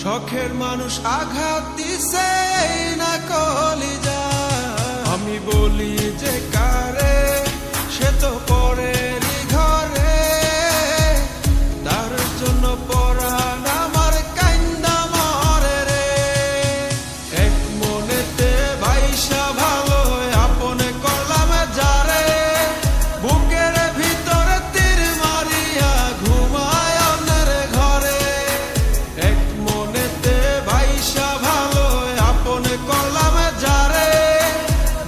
শখের মানুষ আঘাত দিছে না কলিজা। আমি বলি যে কারে, সে তো পরেরই ঘরে, তার জন্য পরাণ আমার কান্দা মরে রে। এক মনেতে ভাইসা ভালো আপনে করলাম যারে, বুকের ভিতরে তীর মারিয়া ঘুমায় অন্যের ঘরে। এক মনেতে ভাইসা ভালো আপনে করলাম যারে,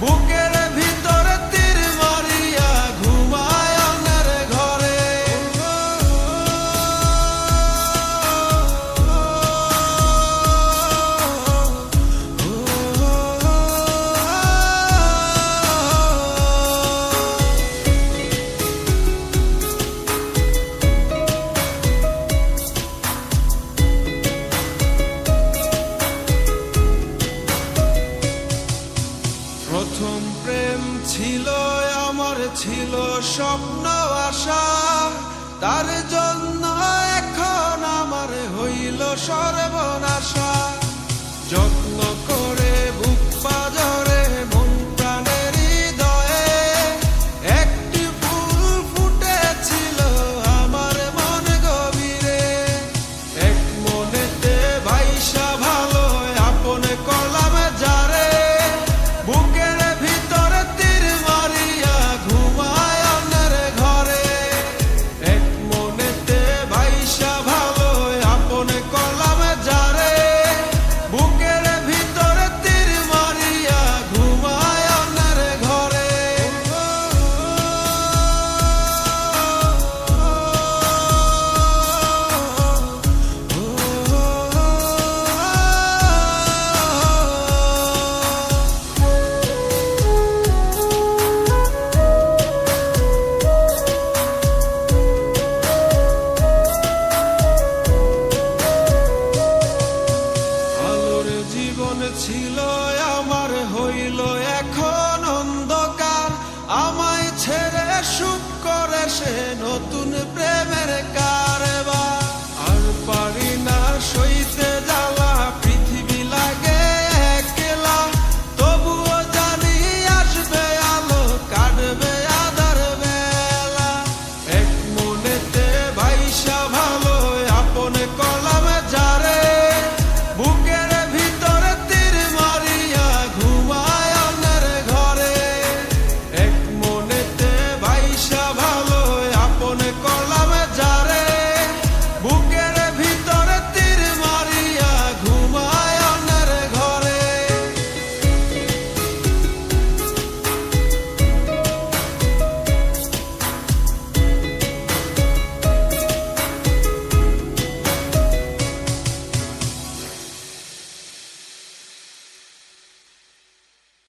বুকের ভিতরে তীর মারিয়া ঘুমায় অন্যের ঘরে। প্রথম প্রেম ছিল আমার, ছিল স্বপ্ন আশা, তার জন্য এখন আমার হইল সর্বনাশা। যত্ন